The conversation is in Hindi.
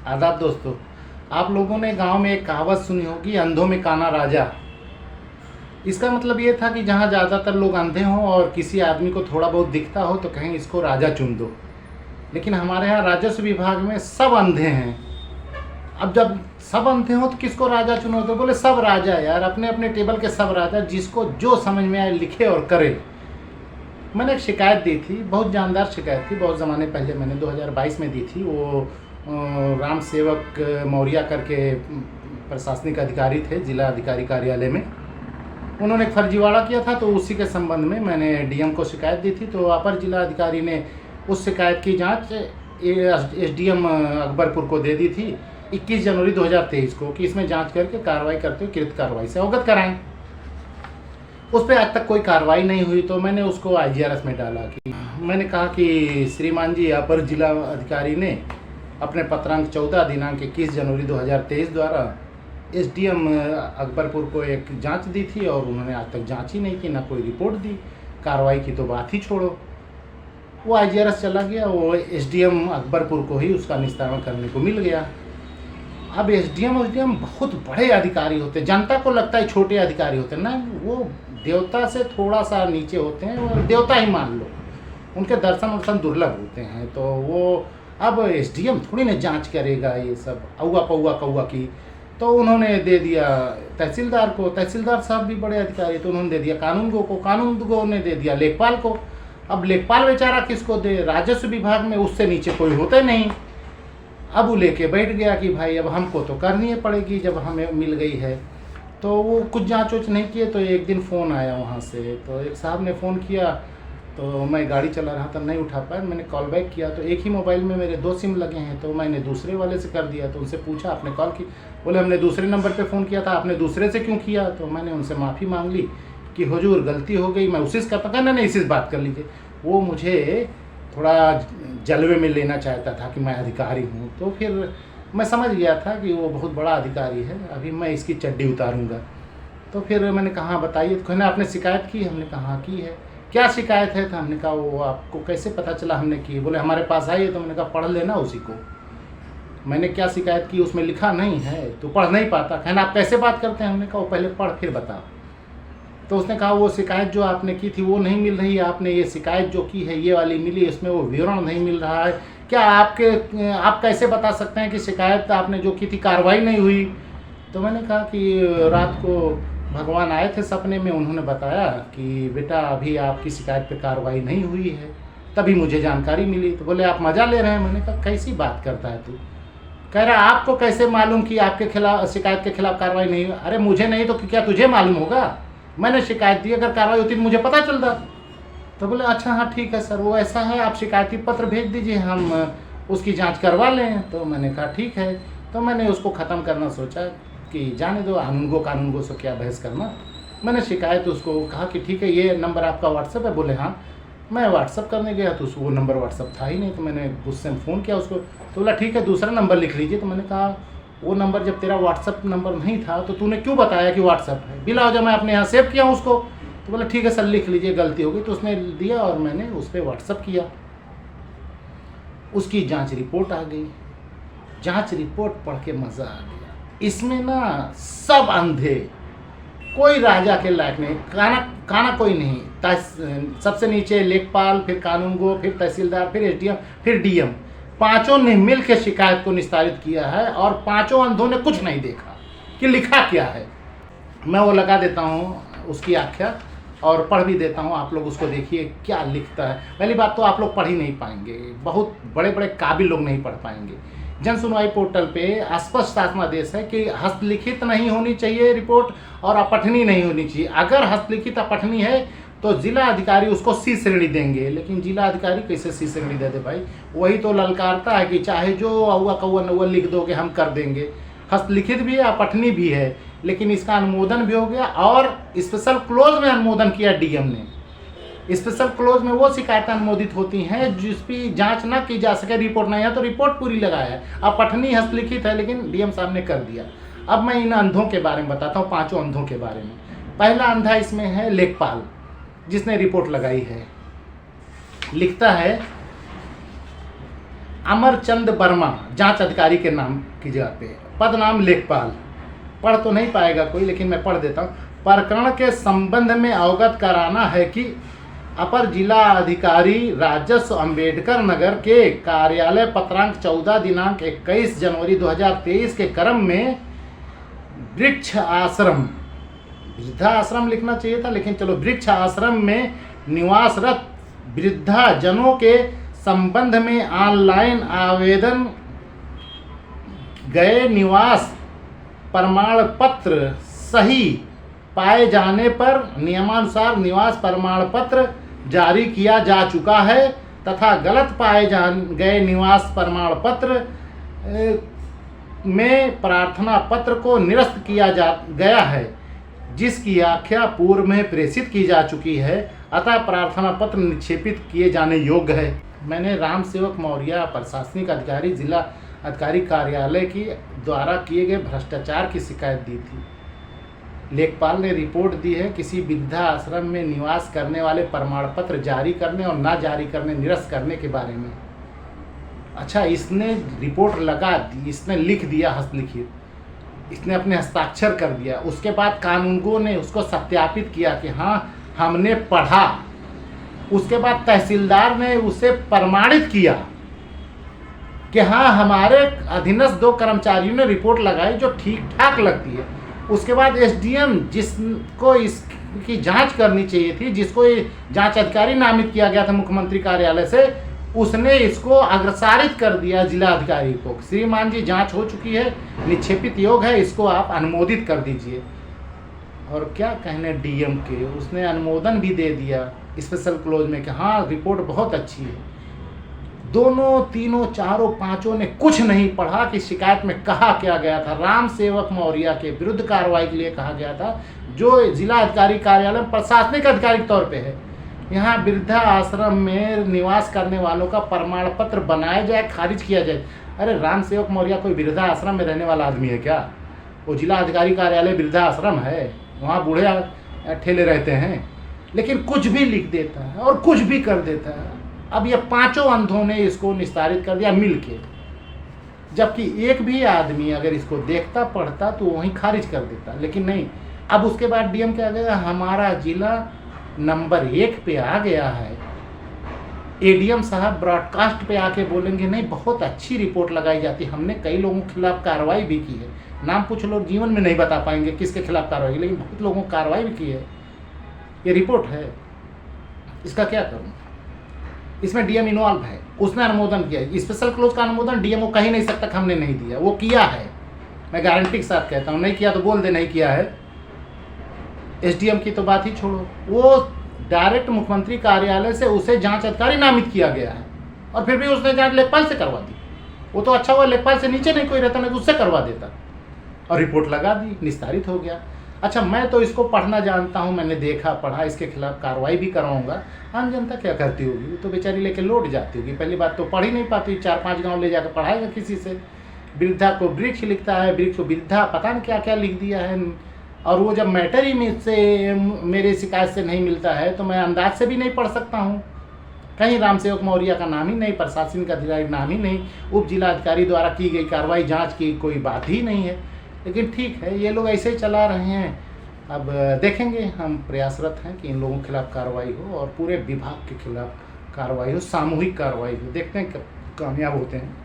आदाब दोस्तों। आप लोगों ने गांव में एक कहावत सुनी होगी, अंधों में काना राजा। इसका मतलब ये था कि जहाँ ज़्यादातर लोग अंधे हों और किसी आदमी को थोड़ा बहुत दिखता हो तो कहें इसको राजा चुन दो। लेकिन हमारे यहाँ राजस्व विभाग में सब अंधे हैं। अब जब सब अंधे हों तो किसको राजा चुनो? तो बोले सब राजा यार, अपने अपने टेबल के सब राजा, जिसको जो समझ में आए लिखे और करे। मैंने एक शिकायत दी थी, बहुत जानदार शिकायत थी, बहुत ज़माने पहले मैंने 2022 में दी थी। वो राम सेवक मौर्य करके प्रशासनिक अधिकारी थे जिला अधिकारी कार्यालय में। उन्होंने एक फर्जीवाड़ा किया था, तो उसी के संबंध में मैंने डीएम को शिकायत दी थी। तो अपर जिला अधिकारी ने उस शिकायत की जांच एसडीएम अकबरपुर को दे दी थी 21 जनवरी 2023 को, कि इसमें जांच करके कार्रवाई करते हुए कृत कार्रवाई से अवगत कराएं। उस पर आज तक कोई कार्रवाई नहीं हुई, तो मैंने उसको आईजीआरएस में डाला। कि मैंने कहा कि श्रीमान जी, अपर जिला अधिकारी ने अपने पत्रांक 14 दिनांक 21 जनवरी 2023 द्वारा एसडीएम अकबरपुर को एक जांच दी थी और उन्होंने आज तक जांच ही नहीं की, ना कोई रिपोर्ट दी। कार्रवाई की तो बात ही छोड़ो। वो आईजीआरएस चला गया, वो एसडीएम अकबरपुर को ही उसका निस्तारण करने को मिल गया। अब एसडीएम बहुत बड़े अधिकारी होते हैं, जनता को लगता है छोटे अधिकारी होते हैं, ना, वो देवता से थोड़ा सा नीचे होते हैं, वो देवता ही मान लो। उनके दर्शन वर्शन दुर्लभ होते हैं। तो वो अब एसडीएम थोड़ी ना जांच करेगा ये सब औवा पौवा कौवा की। तो उन्होंने दे दिया तहसीलदार को, तहसीलदार साहब भी बड़े अधिकारी, तो उन्होंने दे दिया कानूनगो को, कानूनगो ने दे दिया लेखपाल को। अब लेखपाल बेचारा किसको दे? राजस्व विभाग में उससे नीचे कोई होता नहीं। अब वो लेके बैठ गया कि भाई अब हमको तो करनी पड़ेगी जब हमें मिल गई है। तो वो कुछ जांच वोच नहीं किए। तो एक दिन फ़ोन आया वहाँ से, तो एक साहब ने फ़ोन किया, तो मैं गाड़ी चला रहा था, नहीं उठा पाया। मैंने कॉल बैक किया, तो एक ही मोबाइल में मेरे 2 सिम लगे हैं, तो मैंने दूसरे वाले से कर दिया। तो उनसे पूछा आपने कॉल की? बोले हमने दूसरे नंबर पे फ़ोन किया था, आपने दूसरे से क्यों किया? तो मैंने उनसे माफ़ी मांग ली कि हुजूर गलती हो गई, मैं उसी से करता। कहना नहीं, इसी से बात कर लीजिए। वो मुझे थोड़ा जलवे में लेना चाहता था कि मैं अधिकारी हूँ। तो फिर मैं समझ गया था कि वो बहुत बड़ा अधिकारी है, अभी मैं इसकी चड्डी उतारूँगा। तो फिर मैंने कहा बताइए। तो कहना आपने शिकायत की? हमने कहा हाँ की है। क्या शिकायत है? तो हमने कहा वो आपको कैसे पता चला हमने की? बोले हमारे पास आई है। तो मैंने कहा पढ़ लेना उसी को, मैंने क्या शिकायत की उसमें लिखा नहीं है, तो पढ़ नहीं पाता। कहना आप कैसे बात करते हैं? हमने कहा वो पहले पढ़ फिर बताओ। तो उसने कहा वो शिकायत जो आपने की थी वो नहीं मिल रही है, आपने ये शिकायत जो की है ये वाली मिली, इसमें वो विवरण नहीं मिल रहा है। क्या आप कैसे बता सकते हैं कि शिकायत आपने जो की थी कार्रवाई नहीं हुई? तो मैंने कहा कि रात को भगवान आए थे सपने में, उन्होंने बताया कि बेटा अभी आपकी शिकायत पे कार्रवाई नहीं हुई है, तभी मुझे जानकारी मिली। तो बोले आप मज़ा ले रहे हैं? मैंने कहा कैसी बात करता है तू? कह रहा आपको कैसे मालूम कि आपके खिलाफ शिकायत के खिलाफ कार्रवाई नहीं हुई? अरे मुझे नहीं तो क्या तुझे मालूम होगा? मैंने शिकायत दी, अगर कार्रवाई होती तो मुझे पता चलता। तो बोले अच्छा हाँ ठीक है सर, वो ऐसा है, आप शिकायती पत्र भेज दीजिए, हम उसकी जांच करवा लें। तो मैंने कहा ठीक है। तो मैंने उसको ख़त्म करना सोचा कि जाने दो, कानून गो से क्या बहस करना। मैंने शिकायत उसको कहा कि ठीक है ये नंबर आपका व्हाट्सएप है? बोले हाँ। मैं व्हाट्सअप करने गया तो वो नंबर व्हाट्सअप था ही नहीं। तो मैंने उससे फ़ोन किया उसको, तो बोला ठीक है दूसरा नंबर लिख लीजिए। तो मैंने कहा वो नंबर जब तेरा व्हाट्सअप नंबर नहीं था तो तूने क्यों बताया कि व्हाट्सअप है? बिला वजह मैं अपने यहाँ सेव किया हूँ उसको। तो बोला ठीक है सर लिख लीजिए, गलती हो गई। तो उसने दिया और मैंने उस पर व्हाट्सअप किया। उसकी जांच रिपोर्ट आ गई। जांच रिपोर्ट पढ़ के मज़ा आ गया। इसमें ना सब अंधे, कोई राजा के लायक नहीं, काना कोई नहीं। सबसे नीचे लेखपाल, फिर कानूनगो, फिर तहसीलदार, फिर एसडीएम, फिर डीएम, पांचों ने मिल के शिकायत को निस्तारित किया है और पांचों अंधों ने कुछ नहीं देखा कि लिखा क्या है। मैं वो लगा देता हूँ उसकी आख्या और पढ़ भी देता हूँ, आप लोग उसको देखिए क्या लिखता है। पहली बात तो आप लोग पढ़ ही नहीं पाएंगे, बहुत बड़े बड़े काबिल लोग नहीं पढ़ पाएंगे। जन सुनवाई पोर्टल पे स्पष्ट शासनादेश है कि हस्तलिखित नहीं होनी चाहिए रिपोर्ट और अपठनी नहीं होनी चाहिए। अगर हस्तलिखित अपठनी है तो जिला अधिकारी उसको सी श्रेणी देंगे, लेकिन जिला अधिकारी कैसे सी श्रेणी दे दे भाई? वही तो ललकारता है कि चाहे जो औवा कौवा नौवा लिख दोगे हम कर देंगे। हस्तलिखित भी है, अपठनी भी है, लेकिन इसका अनुमोदन भी हो गया और स्पेशल क्लोज में अनुमोदन किया डीएम ने। स्पेशल क्लोज में वो शिकायतें अनुमोदित होती हैं जिसकी जांच ना की जा सके, रिपोर्ट नहीं है तो रिपोर्ट पूरी लगाया है। अब पठनी हस्तलिखित है लेकिन डीएम साहब ने कर दिया। अब मैं इन अंधों के बारे में बताता हूँ, पांचों अंधों के बारे में। पहला अंधा इसमें है लेखपाल, जिसने रिपोर्ट लगाई है। लिखता है अमरचंद वर्मा जांच अधिकारी के नाम की जगह पे, पद नाम लेखपाल। पढ़ तो नहीं पाएगा कोई, लेकिन मैं पढ़ देता हूँ। प्रकरण के संबंध में अवगत कराना है कि अपर जिला अधिकारी राजस्व अम्बेडकर नगर के कार्यालय पत्रांक 14 दिनांक 21 जनवरी 2023 के क्रम में वृक्ष आश्रम, वृद्धा आश्रम लिखना चाहिए था, लेकिन चलो, वृक्ष आश्रम में निवासरत वृद्धा जनों के संबंध में ऑनलाइन आवेदन गए निवास प्रमाण पत्र सही पाए जाने पर नियमानुसार निवास प्रमाण पत्र जारी किया जा चुका है तथा गलत पाए गए निवास प्रमाण पत्र में प्रार्थना पत्र को निरस्त किया गया है, जिसकी व्याख्या पूर्व में प्रेषित की जा चुकी है, अतः प्रार्थना पत्र निक्षेपित किए जाने योग्य है। मैंने राम सेवक मौर्य प्रशासनिक अधिकारी जिला अधिकारी कार्यालय की द्वारा किए गए भ्रष्टाचार की शिकायत दी थी। लेखपाल ने रिपोर्ट दी है किसी वृद्धा आश्रम में निवास करने वाले प्रमाण पत्र जारी करने और ना जारी करने, निरस्त करने के बारे में। अच्छा, इसने रिपोर्ट लगा दी, इसने लिख दिया हस्तलिखित, इसने अपने हस्ताक्षर कर दिया। उसके बाद कानूनगों ने उसको सत्यापित किया कि हाँ हमने पढ़ा। उसके बाद तहसीलदार ने उसे प्रमाणित किया कि हाँ हमारे अधीनस्थ 2 कर्मचारियों ने रिपोर्ट लगाई जो ठीक ठाक लगती है। उसके बाद एसडीएम, जिसको इसकी जांच करनी चाहिए थी, जिसको ये जांच अधिकारी नामित किया गया था मुख्यमंत्री कार्यालय से, उसने इसको अग्रसारित कर दिया जिला अधिकारी को, श्रीमान जी जांच हो चुकी है, निक्षेपित योग्य है, इसको आप अनुमोदित कर दीजिए। और क्या कहने डीएम के, उसने अनुमोदन भी दे दिया स्पेशल क्लोज में कि हाँ रिपोर्ट बहुत अच्छी है। दोनों, तीनों, चारों, पांचों ने कुछ नहीं पढ़ा कि शिकायत में कहा क्या गया था। राम सेवक मौर्य के विरुद्ध कार्रवाई के लिए कहा गया था, जो जिला अधिकारी कार्यालय प्रशासनिक अधिकारी के तौर पे है। यहाँ वृद्धा आश्रम में निवास करने वालों का प्रमाण पत्र बनाया जाए, खारिज किया जाए। अरे राम सेवक मौर्य कोई वृद्धा आश्रम में रहने वाला आदमी है क्या? वो जिला अधिकारी कार्यालय वृद्धा आश्रम है, वहाँ बूढ़े ठेले रहते हैं। लेकिन कुछ भी लिख देता है और कुछ भी कर देता है। अब ये 5 अंधों ने इसको निस्तारित कर दिया मिल के, जबकि एक भी आदमी अगर इसको देखता पढ़ता तो वहीं खारिज कर देता, लेकिन नहीं। अब उसके बाद डीएम क्या गया, हमारा जिला नंबर 1 पे आ गया है। एडीएम साहब ब्रॉडकास्ट पे आके बोलेंगे नहीं बहुत अच्छी रिपोर्ट लगाई जाती, हमने कई लोगों के खिलाफ कार्रवाई भी की है। नाम कुछ लोग जीवन में नहीं बता पाएंगे किसके खिलाफ कार्रवाई, लेकिन बहुत लोगों कार्रवाई भी की है। ये रिपोर्ट है, इसका क्या करूँ? इसमें डीएम इन्वॉल्व है, उसने अनुमोदन किया। स्पेशल क्लोज का अनुमोदन डीएम को कह ही नहीं सकता कि हमने नहीं दिया, वो किया है। मैं गारंटी के साथ कहता हूँ, नहीं किया तो बोल दे नहीं किया है। एसडीएम की तो बात ही छोड़ो, वो डायरेक्ट मुख्यमंत्री कार्यालय से उसे जांच अधिकारी नामित किया गया है, और फिर भी उसने जांच लेखपाल से करवा दी। वो तो अच्छा हुआ लेखपाल से नीचे नहीं कोई रहता, नहीं तो उससे करवा देता, और रिपोर्ट लगा दी, निस्तारित हो गया। अच्छा, मैं तो इसको पढ़ना जानता हूँ, मैंने देखा पढ़ा, इसके खिलाफ कार्रवाई भी करवाऊंगा। आम जनता क्या करती होगी, वो तो बेचारी लेके लौट जाती होगी। पहली बात तो पढ़ ही नहीं पाती, 4-5 गांव ले जाकर पढ़ाएगा किसी से। वृद्धा को वृक्ष लिखता है, वृक्ष को वृद्धा, पता नहीं क्या क्या लिख दिया है। और वो जब मैटर ही मेरे शिकायत से नहीं मिलता है तो मैं अंदाज से भी नहीं पढ़ सकता हूँ। कहीं राम सेवक मौर्य का नाम ही नहीं, प्रशासन का अधिकारी नाम ही नहीं, उप जिला अधिकारी द्वारा की गई कार्रवाई जांच की कोई बात ही नहीं है। लेकिन ठीक है, ये लोग ऐसे ही चला रहे हैं। अब देखेंगे, हम प्रयासरत हैं कि इन लोगों के खिलाफ कार्रवाई हो और पूरे विभाग के खिलाफ कार्रवाई हो, सामूहिक कार्रवाई हो। देखते हैं कब कामयाब होते हैं।